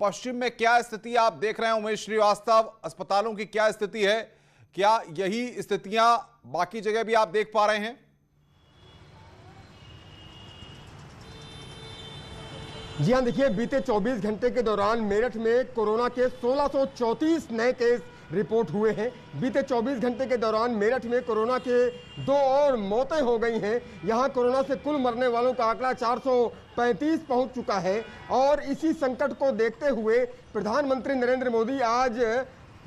पश्चिम में क्या स्थिति आप देख रहे हैं उमेश श्रीवास्तव, अस्पतालों की क्या स्थिति है? क्या यही स्थितियां बाकी जगह भी आप देख पा रहे हैं? जी हां, देखिए बीते 24 घंटे के दौरान मेरठ में कोरोना के 1634 नए केस रिपोर्ट हुए हैं। बीते 24 घंटे के दौरान मेरठ में कोरोना के 2 और मौतें हो गई हैं। यहां कोरोना से कुल मरने वालों का आंकड़ा 435 पहुंच चुका है। और इसी संकट को देखते हुए प्रधानमंत्री नरेंद्र मोदी आज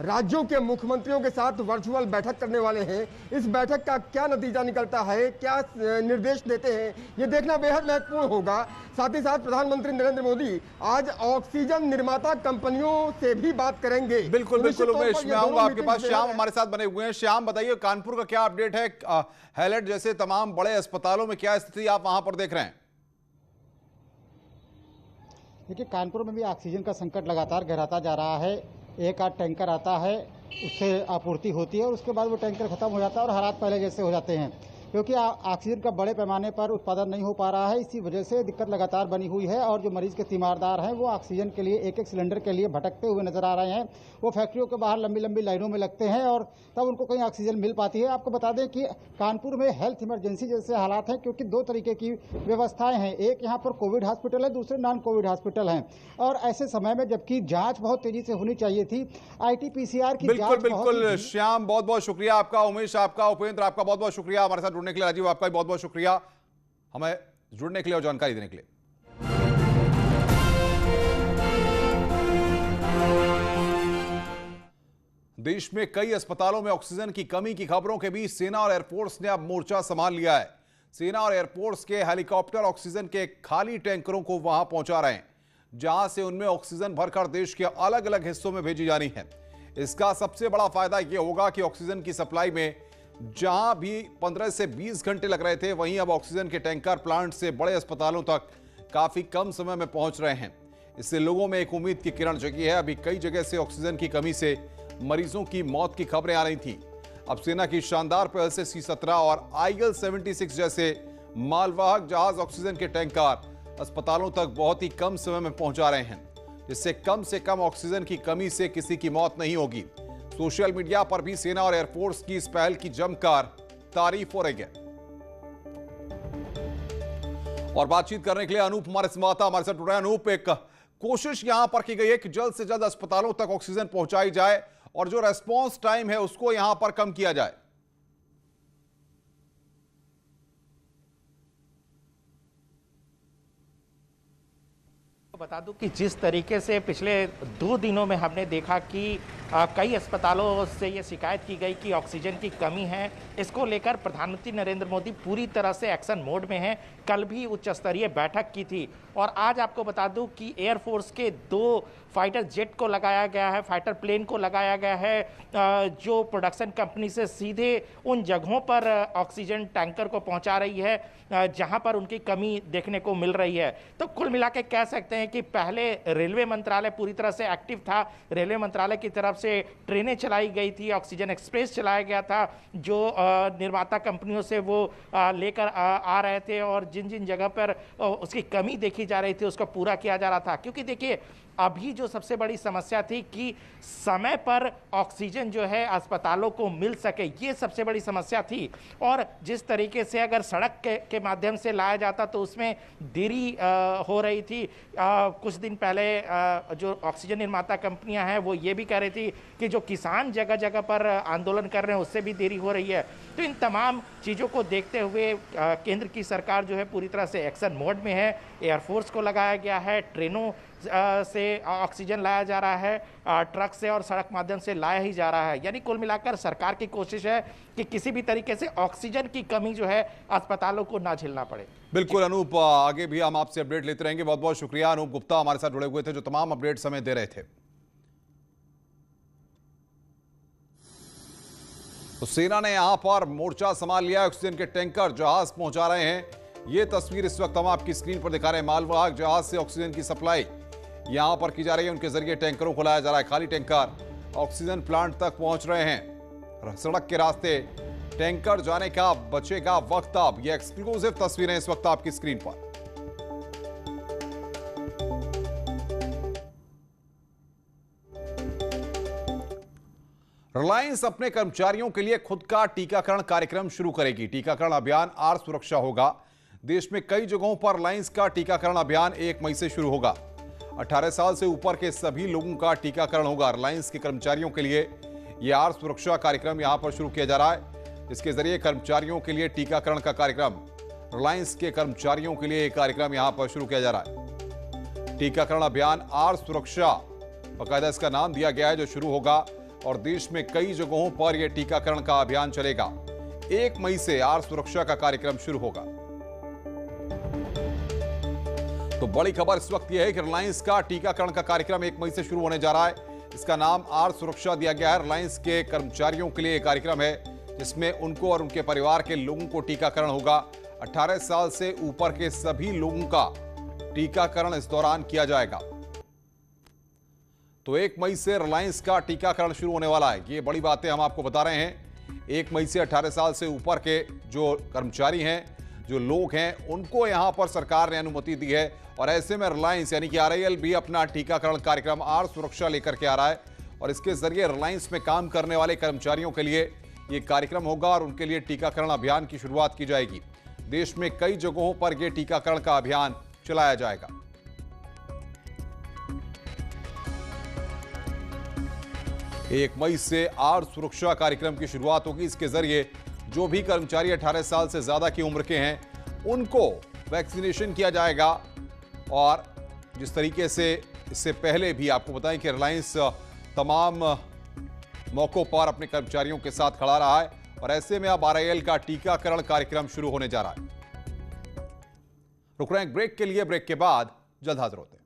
राज्यों के मुख्यमंत्रियों के साथ वर्चुअल बैठक करने वाले हैं। इस बैठक का क्या नतीजा निकलता है, क्या निर्देश देते हैं, ये देखना बेहद महत्वपूर्ण होगा। साथ ही साथ प्रधानमंत्री नरेंद्र मोदी आज ऑक्सीजन निर्माता कंपनियों से भी बात करेंगे। बिल्कुल बिल्कुल उमेश, मैं आऊंगा आपके पास। श्याम हमारे साथ बने हुए हैं। श्याम, बताइए कानपुर का क्या अपडेट है? हैलेट जैसे तमाम बड़े अस्पतालों में क्या स्थिति आप वहां पर देख रहे हैं? देखिए, कानपुर में भी ऑक्सीजन का संकट लगातार गहराता जा रहा है। एक आध टैंकर आता है, उससे आपूर्ति होती है और उसके बाद वो टैंकर खत्म हो जाता है और हालात पहले जैसे हो जाते हैं, क्योंकि ऑक्सीजन का बड़े पैमाने पर उत्पादन नहीं हो पा रहा है। इसी वजह से दिक्कत लगातार बनी हुई है और जो मरीज के तीमारदार हैं वो ऑक्सीजन के लिए एक सिलेंडर के लिए भटकते हुए नजर आ रहे हैं। वो फैक्ट्रियों के बाहर लंबी लंबी लाइनों में लगते हैं और तब उनको कहीं ऑक्सीजन मिल पाती है। आपको बता दें कि कानपुर में हेल्थ इमरजेंसी जैसे हालात हैं, क्योंकि 2 तरीके की व्यवस्थाएं हैं। एक यहाँ पर कोविड हॉस्पिटल है, दूसरे नॉन कोविड हॉस्पिटल हैं। और ऐसे समय में जबकि जाँच बहुत तेजी से होनी चाहिए थी, RT-PCR की बिल्कुल बिल्कुल श्याम, बहुत बहुत शुक्रिया आपका। उमेश आपका, उपेंद्र आपका बहुत बहुत शुक्रिया हमारे साथ जुड़ने के लिए। राजीव आपका भी बहुत बहुत शुक्रिया हमें जुड़ने के लिए और जानकारी देने के लिए। देश में कई अस्पतालों में ऑक्सीजन की कमी की खबरों के बीच सेना और एयरफोर्स ने अब मोर्चा संभाल लिया है। सेना और एयरफोर्स के हेलीकॉप्टर ऑक्सीजन के खाली टैंकरों को वहां पहुंचा रहे हैं, जहां से उनमें ऑक्सीजन भरकर देश के अलग अलग हिस्सों में भेजी जानी है। इसका सबसे बड़ा फायदा यह होगा कि ऑक्सीजन की सप्लाई में जहां भी 15 से 20 घंटे लग रहे थे, वहीं अब ऑक्सीजन के टैंकर प्लांट से बड़े अस्पतालों तक काफी कम समय में पहुंच रहे हैं। इससे लोगों में एक उम्मीद की किरण जगी है। अभी कई जगह से ऑक्सीजन की कमी से मरीजों की मौत की खबरें आ रही थी। अब सेना की शानदार पहल से C-17 और IL-76 जैसे मालवाहक जहाज ऑक्सीजन के टैंकर अस्पतालों तक बहुत ही कम समय में पहुंचा रहे हैं, जिससे कम से कम ऑक्सीजन की कमी से किसी की मौत नहीं होगी। सोशल मीडिया पर भी सेना और एयरफोर्स की इस पहल की जमकर तारीफ हो रही है। और बातचीत करने के लिए अनूप हमारे संवाददाता हमारे साथ जुड़ रहे हैं। अनूप, एक कोशिश यहां पर की गई है कि जल्द से जल्द अस्पतालों तक ऑक्सीजन पहुंचाई जाए और जो रेस्पॉन्स टाइम है उसको यहां पर कम किया जाए। बता दूं कि जिस तरीके से पिछले 2 दिनों में हमने देखा कि कई अस्पतालों से ये शिकायत की गई कि ऑक्सीजन की कमी है, इसको लेकर प्रधानमंत्री नरेंद्र मोदी पूरी तरह से एक्शन मोड में हैं। कल भी उच्च स्तरीय बैठक की थी और आज आपको बता दूं कि एयरफोर्स के 2 फाइटर जेट को लगाया गया है, फाइटर प्लेन को लगाया गया है, जो प्रोडक्शन कंपनी से सीधे उन जगहों पर ऑक्सीजन टैंकर को पहुंचा रही है जहां पर उनकी कमी देखने को मिल रही है। तो कुल मिला के कह सकते हैं कि पहले रेलवे मंत्रालय पूरी तरह से एक्टिव था। रेलवे मंत्रालय की तरफ से ट्रेनें चलाई गई थी, ऑक्सीजन एक्सप्रेस चलाया गया था, जो निर्माता कंपनियों से वो लेकर आ रहे थे और जिन जिन जगह पर उसकी कमी देखी जा रही थी उसको पूरा किया जा रहा था। क्योंकि देखिए, अभी जो सबसे बड़ी समस्या थी कि समय पर ऑक्सीजन जो है अस्पतालों को मिल सके, ये सबसे बड़ी समस्या थी। और जिस तरीके से अगर सड़क के माध्यम से लाया जाता तो उसमें देरी हो रही थी। कुछ दिन पहले जो ऑक्सीजन निर्माता कंपनियां हैं वो ये भी कह रही थी कि जो किसान जगह जगह पर आंदोलन कर रहे हैं उससे भी देरी हो रही है। तो इन तमाम चीज़ों को देखते हुए केंद्र की सरकार जो है पूरी तरह से एक्शन मोड में है। एयरफोर्स को लगाया गया है, ट्रेनों से ऑक्सीजन लाया जा रहा है, ट्रक से और सड़क माध्यम से लाया ही जा रहा है। यानी कुल मिलाकर सरकार की कोशिश है कि किसी भी तरीके से ऑक्सीजन की कमी जो है अस्पतालों को ना झेलना पड़े। बिल्कुल अनूप, आगे भी हम आपसे अपडेट लेते रहेंगे। बहुत बहुत शुक्रिया। अनूप गुप्ता हमारे साथ जुड़े हुए थे, जो तमाम अपडेट्स हमें दे रहे थे। तो सेना ने यहां पर मोर्चा संभाल लिया। ऑक्सीजन के टैंकर जहाज पहुंचा रहे हैं। यह तस्वीर इस वक्त हम आपकी स्क्रीन पर दिखा रहे हैं। मालवाहक जहाज से ऑक्सीजन की सप्लाई यहां पर की जा रही है। उनके जरिए टैंकरों को लाया जा रहा है। खाली टैंकर ऑक्सीजन प्लांट तक पहुंच रहे हैं। सड़क के रास्ते टैंकर जाने का बचेगा वक्त। अब ये एक्सक्लूसिव तस्वीरें इस वक्त आपकी स्क्रीन पर। रिलायंस अपने कर्मचारियों के लिए खुद का टीकाकरण कार्यक्रम शुरू करेगी। टीकाकरण अभियान आर सुरक्षा होगा। देश में कई जगहों पर रिलायंस का टीकाकरण अभियान 1 मई से शुरू होगा। 18 साल से ऊपर के सभी लोगों का टीकाकरण होगा। रिलायंस के कर्मचारियों के लिए यह आर सुरक्षा कार्यक्रम यहां पर शुरू किया जा रहा है, जिसके जरिए कर्मचारियों के लिए टीकाकरण का कार्यक्रम, रिलायंस के कर्मचारियों के लिए एक कार्यक्रम यहां पर शुरू किया जा रहा है। टीकाकरण अभियान आर सुरक्षा, बाकायदा इसका नाम दिया गया है, जो शुरू होगा और देश में कई जगहों पर यह टीकाकरण का अभियान चलेगा। 1 मई से आर सुरक्षा का कार्यक्रम शुरू होगा। तो बड़ी खबर इस वक्त यह है कि रिलायंस का टीकाकरण का कार्यक्रम 1 मई से शुरू होने जा रहा है। इसका नाम आर सुरक्षा दिया गया है। रिलायंस के कर्मचारियों के लिए एक कार्यक्रम है जिसमें उनको और उनके परिवार के लोगों को टीकाकरण होगा। 18 साल से ऊपर के सभी लोगों का टीकाकरण इस दौरान किया जाएगा। तो 1 मई से रिलायंस का टीकाकरण शुरू होने वाला है। ये बड़ी बातें हम आपको बता रहे हैं। 1 मई से 18 साल से ऊपर के जो कर्मचारी हैं, जो लोग हैं, उनको यहां पर सरकार ने अनुमति दी है और ऐसे में रिलायंस यानी कि आरआईएल भी अपना टीकाकरण कार्यक्रम आर सुरक्षा लेकर के आ रहा है और इसके जरिए रिलायंस में काम करने वाले कर्मचारियों के लिए ये कार्यक्रम होगा और उनके लिए टीकाकरण अभियान की शुरुआत की जाएगी। देश में कई जगहों पर यह टीकाकरण का अभियान चलाया जाएगा। एक मई से आर सुरक्षा कार्यक्रम की शुरुआत होगी। इसके जरिए जो भी कर्मचारी 18 साल से ज्यादा की उम्र के हैं, उनको वैक्सीनेशन किया जाएगा। और जिस तरीके से इससे पहले भी आपको बताएं कि रिलायंस तमाम मौकों पर अपने कर्मचारियों के साथ खड़ा रहा है और ऐसे में अब आरआईएल का टीकाकरण कार्यक्रम शुरू होने जा रहा है। रुक रहे हैं ब्रेक के लिए। ब्रेक के बाद जल्द हाजिर होते हैं।